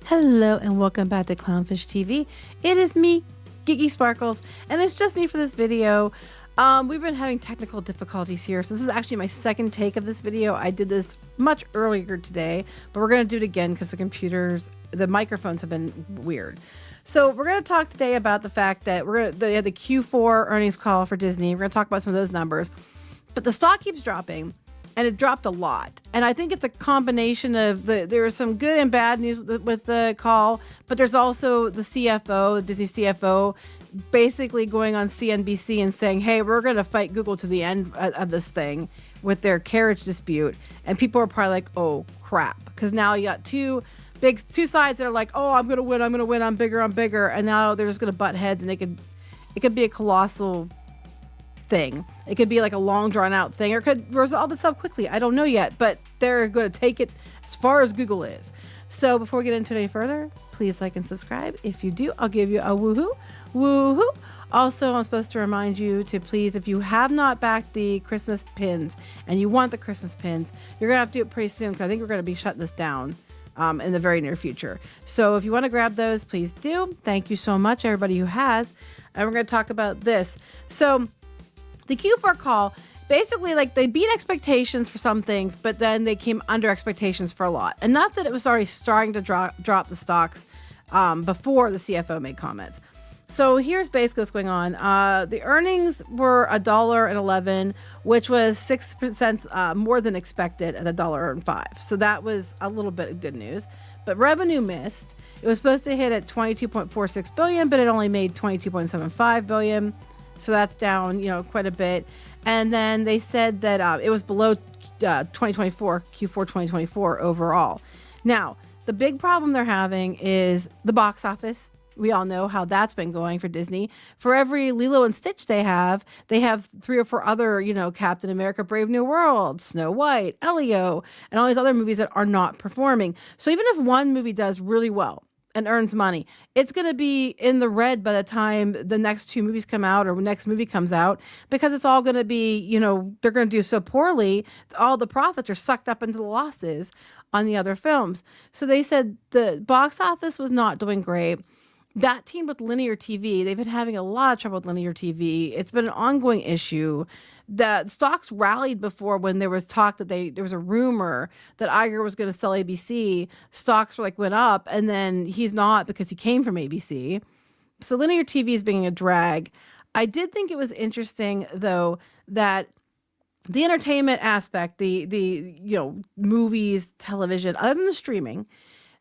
Hello and welcome back to Clownfish TV. It is me, Geeky Sparkles, and it's just me for this video. We've been having technical difficulties here, so this is actually my second take of this video. I did this much earlier today, but we're going to do it again because the microphones have been weird. So we're going to talk today about the fact that they had the Q4 earnings call for Disney. We're going to talk about some of those numbers, but the stock keeps dropping. And it dropped a lot. And I think it's a combination of there was some good and bad news with the call, but there's also the CFO, the Disney CFO, basically going on CNBC and saying, hey, we're going to fight Google to the end of this thing with their carriage dispute. And people are probably like, oh, crap. Because now you got two sides that are like, oh, I'm going to win, I'm bigger. And now they're just going to butt heads, and it could be a colossal thing. It could be like a long drawn out thing, or could resolve itself quickly. I don't know yet, but they're going to take it as far as Google is. So before we get into it any further, please like and subscribe. If you do, I'll give you a woohoo. Also, I'm supposed to remind you to please, if you have not backed the Christmas pins and you want the Christmas pins, you're gonna have to do it pretty soon, because I think we're going to be shutting this down in the very near future. So if you want to grab those, please do. Thank you so much, everybody who has. And we're going to talk about this. So the Q4 call, basically, like, they beat expectations for some things, but then they came under expectations for a lot. Enough that it was already starting to drop the stocks before the CFO made comments. So here's basically what's going on. The earnings were $1.11, which was 6% more than expected at $1.05. So that was a little bit of good news. But revenue missed. It was supposed to hit at $22.46 billion, but it only made $22.75 billion. So that's down, quite a bit. And then they said that it was below 2024, Q4 2024 overall. Now, the big problem they're having is the box office. We all know how that's been going for Disney. For every Lilo and Stitch they have 3 or 4 other, Captain America, Brave New World, Snow White, Elio, and all these other movies that are not performing. So even if one movie does really well and earns money, it's going to be in the red by the time the next 2 movies come out, or next movie comes out, because it's all going to be, they're going to do so poorly, all the profits are sucked up into the losses on the other films. So they said the box office was not doing great. That team with linear TV, they've been having a lot of trouble with linear TV. It's been an ongoing issue. The stocks rallied before when there was talk that there was a rumor that Iger was going to sell ABC. Stocks went up, and then he's not, because he came from ABC. So linear TV is being a drag. I did think it was interesting, though, that the entertainment aspect, the movies, television, other than the streaming,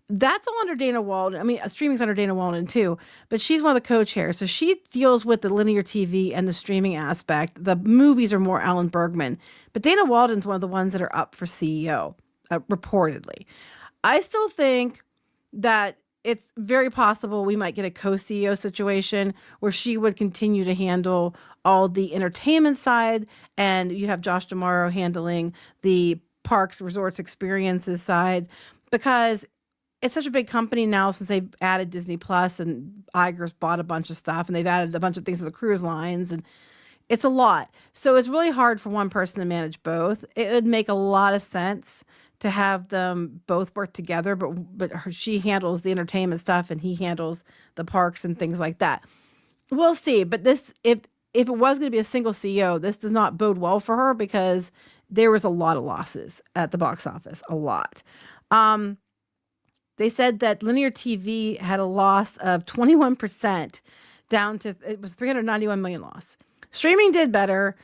that's all under Dana Walden. I mean, streaming's under Dana Walden too, but she's one of the co-chairs. So she deals with the linear TV and the streaming aspect. The movies are more Alan Bergman, but Dana Walden's one of the ones that are up for CEO, reportedly. I still think that it's very possible we might get a co-CEO situation where she would continue to handle all the entertainment side, and you have Josh D'Amaro handling the parks, resorts, experiences side, because it's such a big company now since they've added Disney Plus, and Iger's bought a bunch of stuff, and they've added a bunch of things to the cruise lines, and it's a lot. So it's really hard for one person to manage both. It would make a lot of sense to have them both work together, but she handles the entertainment stuff and he handles the parks and things like that. We'll see. But this, if it was going to be a single CEO, this does not bode well for her, because there was a lot of losses at the box office, a lot. They said that linear TV had a loss of 21%, down to, it was $391 million loss. Streaming did better.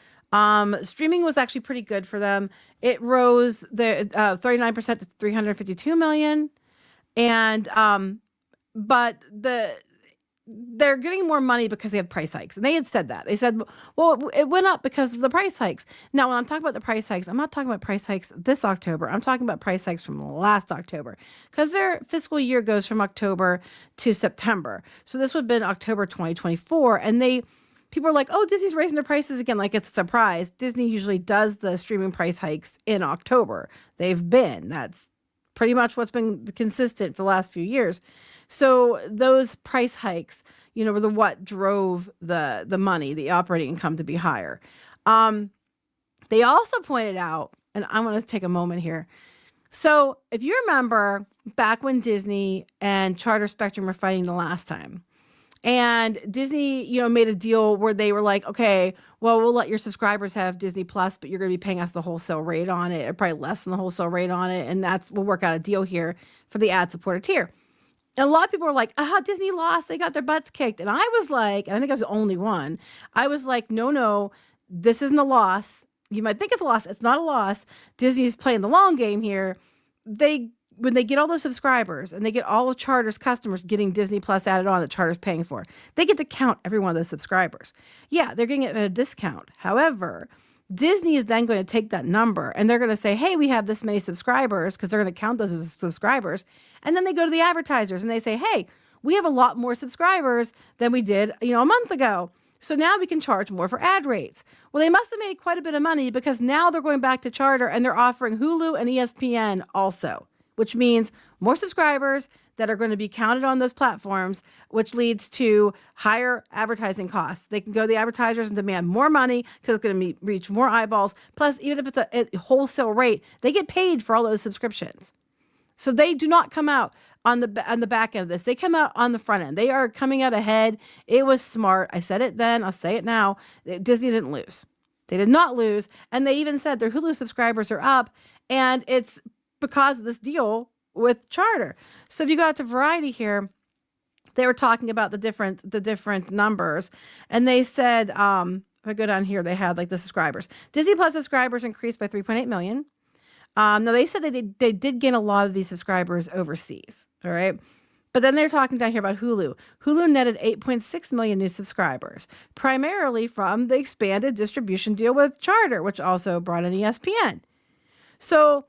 Streaming was actually pretty good for them. It rose 39% to $352 million. And, but they're getting more money because they have price hikes. And they had said that. They said, well, it went up because of the price hikes. Now, when I'm talking about the price hikes, I'm not talking about price hikes this October. I'm talking about price hikes from last October, because their fiscal year goes from October to September. So this would have been October 2024. And people are like, oh, Disney's raising their prices again, like it's a surprise. Disney usually does the streaming price hikes in October. That's pretty much what's been consistent for the last few years. So those price hikes, were what drove the money, the operating income, to be higher. They also pointed out, and I want to take a moment here, So if you remember back when Disney and Charter Spectrum were fighting the last time, and Disney, made a deal where they were like, okay, well, we'll let your subscribers have Disney Plus, but you're going to be paying us the wholesale rate on it, or probably less than the wholesale rate on it. And we'll work out a deal here for the ad supported tier. And a lot of people were like, Disney lost. They got their butts kicked. And I was like, and I think I was the only one. I was like, no, this isn't a loss. You might think it's a loss. It's not a loss. Disney's playing the long game here. When they get all those subscribers and they get all of Charter's customers getting Disney Plus added on that Charter's paying for, they get to count every one of those subscribers. Yeah, they're getting it at a discount. However, Disney is then going to take that number and they're going to say, hey, we have this many subscribers, because they're going to count those as subscribers. And then they go to the advertisers and they say, hey, we have a lot more subscribers than we did, a month ago. So now we can charge more for ad rates. Well, they must have made quite a bit of money, because now they're going back to Charter and they're offering Hulu and ESPN also, which means more subscribers that are going to be counted on those platforms, which leads to higher advertising costs. They can go to the advertisers and demand more money because it's going to reach more eyeballs. Plus, even if it's a wholesale rate, they get paid for all those subscriptions. So they do not come out on the back end of this. They come out on the front end. They are coming out ahead. It was smart. I said it then. I'll say it now. Disney didn't lose. They did not lose. And they even said their Hulu subscribers are up. And it's because of this deal with Charter. So if you go out to Variety here, they were talking about the different numbers. And they said, if I go down here, they had like the subscribers. Disney Plus subscribers increased by 3.8 million. Now they said they did gain a lot of these subscribers overseas. All right. But then they're talking down here about Hulu. Hulu netted 8.6 million new subscribers, primarily from the expanded distribution deal with Charter, which also brought in ESPN. So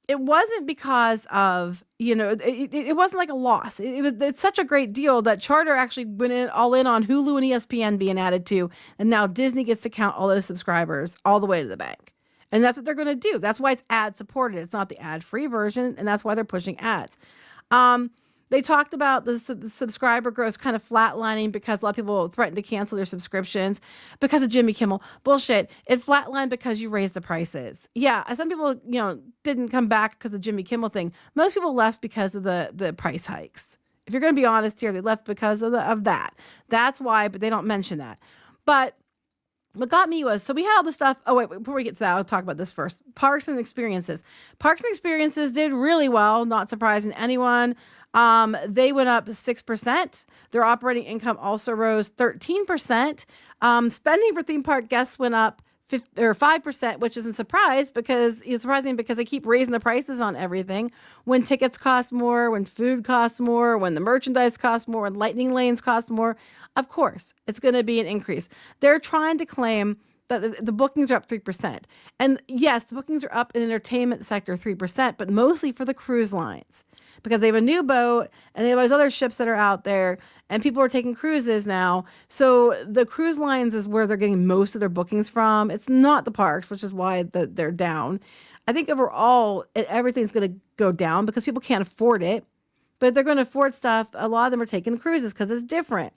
it wasn't because of, it wasn't like a loss. It's such a great deal that Charter actually went all in on Hulu and ESPN being added to. And now Disney gets to count all those subscribers all the way to the bank. And that's what they're going to do. That's why it's ad supported. It's not the ad free version. And that's why they're pushing ads. They talked about the subscriber growth kind of flatlining because a lot of people threatened to cancel their subscriptions because of Jimmy Kimmel. Bullshit. It flatlined because you raised the prices. Yeah, some people, didn't come back because of the Jimmy Kimmel thing. Most people left because of the price hikes. If you're going to be honest here, they left because of that. That's why, but they don't mention that. But what got me was, so we had all the stuff. Oh, wait, before we get to that, I'll talk about this first. Parks and experiences. Parks and experiences did really well, not surprising anyone. They went up 6%. Their operating income also rose 13%. Spending for theme park guests went up 5%, which isn't surprising because they keep raising the prices on everything. When tickets cost more, when food costs more, when the merchandise costs more, when lightning lanes cost more, of course, it's going to be an increase. They're trying to claim that the bookings are up 3%. And yes, the bookings are up in the entertainment sector 3%, but mostly for the cruise lines, because they have a new boat and they have those other ships that are out there and people are taking cruises now. So the cruise lines is where they're getting most of their bookings from. It's not the parks, which is why they're down. I think overall, everything's going to go down because people can't afford it, but they're going to afford stuff. A lot of them are taking cruises because it's different.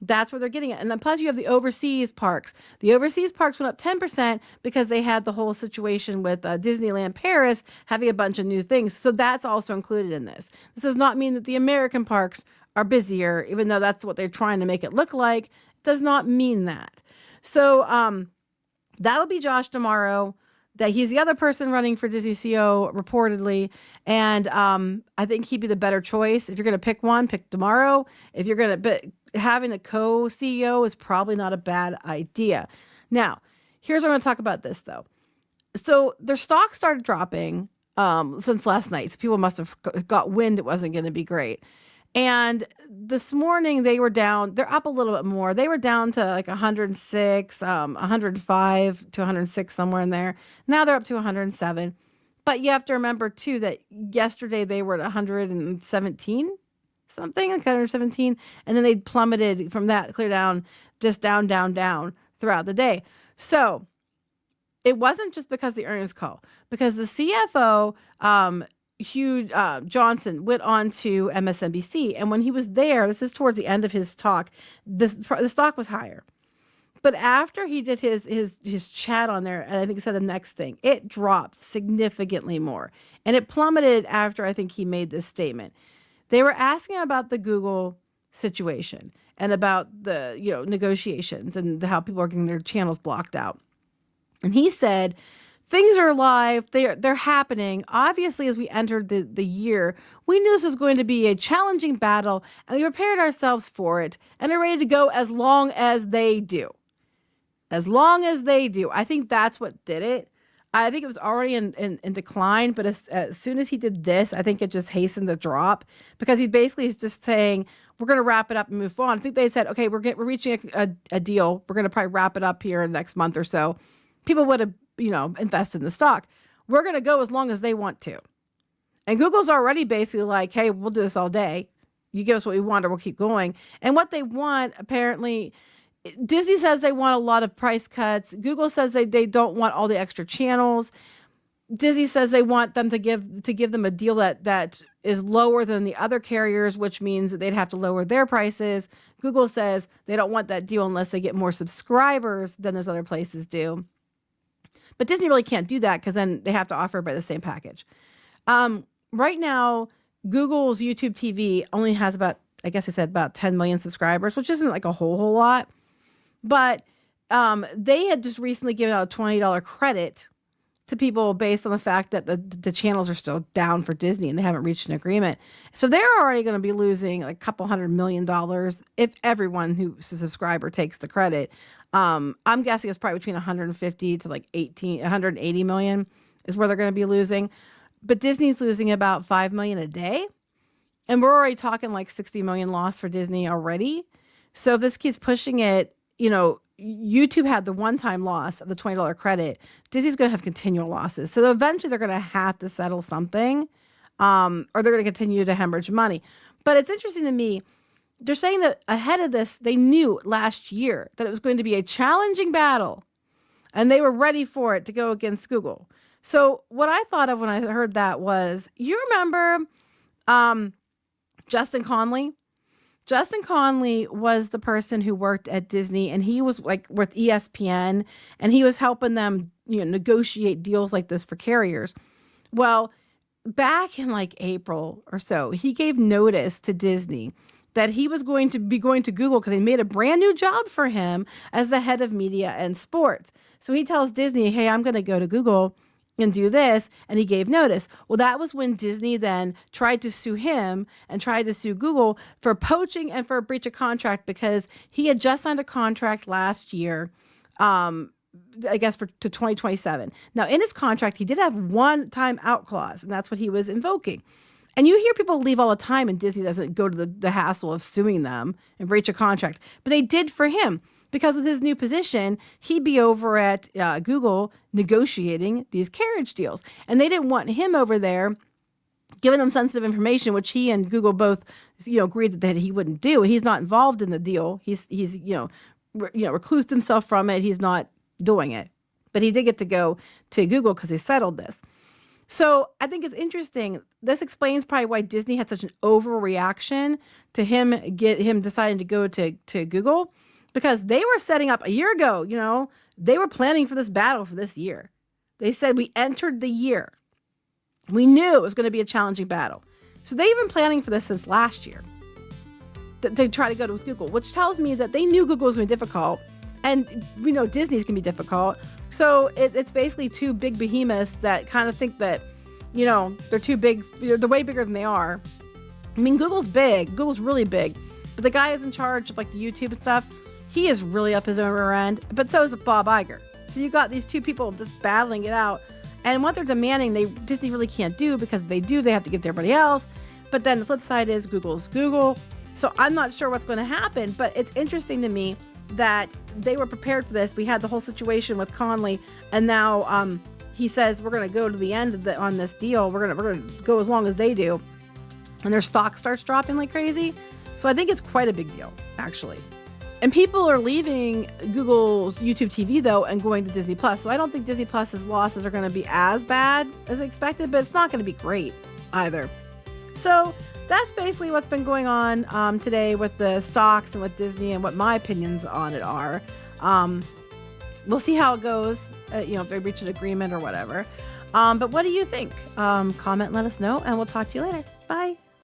That's where they're getting it. And then plus you have the overseas parks. The overseas parks went up 10% because they had the whole situation with Disneyland Paris having a bunch of new things. So that's also included in this. This does not mean that the American parks are busier, even though that's what they're trying to make it look like. It does not mean that. So that will be Josh tomorrow. That he's the other person running for Disney CO reportedly. And I think he'd be the better choice. If you're going to pick one, pick tomorrow. If you're going to having a co-CEO is probably not a bad idea. Now, here's what I'm going to talk about this though. So their stock started dropping since last night. So people must have got wind it wasn't going to be great. And this morning they were down. They're up a little bit more. They were down to like 106, 105 to 106, somewhere in there. Now they're up to 107. But you have to remember too that yesterday they were at 117, something like 117, and then they plummeted from that clear down, just down throughout the day. So it wasn't just because the earnings call, because the CFO, Hugh Johnson, went on to MSNBC. And when he was there, this is towards the end of his talk, the stock was higher. But after he did his chat on there, and I think he said the next thing, it dropped significantly more. And it plummeted after I think he made this statement. They were asking about the Google situation and about the, negotiations and how people are getting their channels blocked out. And he said, things are live. They're happening. Obviously, as we entered the year, we knew this was going to be a challenging battle, and we prepared ourselves for it and are ready to go as long as they do. As long as they do. I think that's what did it. I think it was already in decline, but as soon as he did this, I think it just hastened the drop, because he basically is just saying, we're going to wrap it up and move on. I think they said, okay, we're reaching a deal. We're going to probably wrap it up here in the next month or so. People would have, invested in the stock. We're going to go as long as they want to. And Google's already basically like, hey, we'll do this all day. You give us what we want or we'll keep going. And what they want, apparently, Disney says they want a lot of price cuts. Google says they don't want all the extra channels. Disney says they want them to give them a deal that is lower than the other carriers, which means that they'd have to lower their prices. Google says they don't want that deal unless they get more subscribers than those other places do. But Disney really can't do that, because then they have to offer by the same package. Right now, Google's YouTube TV only has about 10 million subscribers, which isn't like a whole lot. But they had just recently given out a $20 credit to people based on the fact that the channels are still down for Disney and they haven't reached an agreement. So they're already going to be losing like a couple $100 million if everyone who's a subscriber takes the credit. I'm guessing it's probably between 150 to like 180 million is where they're going to be losing. But Disney's losing about 5 million a day. And we're already talking like 60 million loss for Disney already. So if this keeps pushing it, YouTube had the one-time loss of the $20 credit. Disney's going to have continual losses. So eventually they're going to have to settle something, or they're going to continue to hemorrhage money. But it's interesting to me, they're saying that ahead of this, they knew last year that it was going to be a challenging battle, and they were ready for it to go against Google. So what I thought of when I heard that was, you remember Justin Conley? Justin Conley was the person who worked at Disney, and he was like with ESPN, and he was helping them, negotiate deals like this for carriers. Well, back in like April or so, he gave notice to Disney that he was going to be going to Google because they made a brand new job for him as the head of media and sports. So he tells Disney, hey, I'm going to go to Google and do this. And he gave notice. Well, that was when Disney then tried to sue him and tried to sue Google for poaching and for a breach of contract, because he had just signed a contract last year, I guess to 2027. Now, in his contract, he did have one time out clause, and that's what he was invoking. And you hear people leave all the time, and Disney doesn't go to the hassle of suing them and breach a contract. But they did for him, because with his new position, he'd be over at Google negotiating these carriage deals. And they didn't want him over there giving them sensitive information, which he and Google both, agreed that he wouldn't do. He's not involved in the deal. He's reclused himself from it. He's not doing it. But he did get to go to Google because they settled this. So I think it's interesting. This explains probably why Disney had such an overreaction to him deciding to go to Google, because they were setting up a year ago, they were planning for this battle for this year. They said we entered the year. We knew it was going to be a challenging battle. So they've been planning for this since last year to try to go to Google, which tells me that they knew Google was going to be difficult. And we know Disney's can be difficult. So it's basically two big behemoths that kind of think that, they're too big. They're way bigger than they are. I mean, Google's big. Google's really big. But the guy is in charge of like the YouTube and stuff. He is really up his own rear end. But so is Bob Iger. So you got these two people just battling it out. And what they're demanding, Disney really can't do, because they have to give to everybody else. But then the flip side is Google's Google. So I'm not sure what's going to happen. But it's interesting to me that they were prepared for this. We had the whole situation with Conley, and now he says we're going to go to the end on this deal. We're going to go as long as they do, and their stock starts dropping like crazy. So I think it's quite a big deal, actually. And people are leaving Google's YouTube TV though and going to Disney Plus. So I don't think Disney Plus's losses are going to be as bad as expected, but it's not going to be great either. So that's basically what's been going on today with the stocks and with Disney, and what my opinions on it are. We'll see how it goes, if they reach an agreement or whatever. But what do you think? Comment, let us know, and we'll talk to you later. Bye.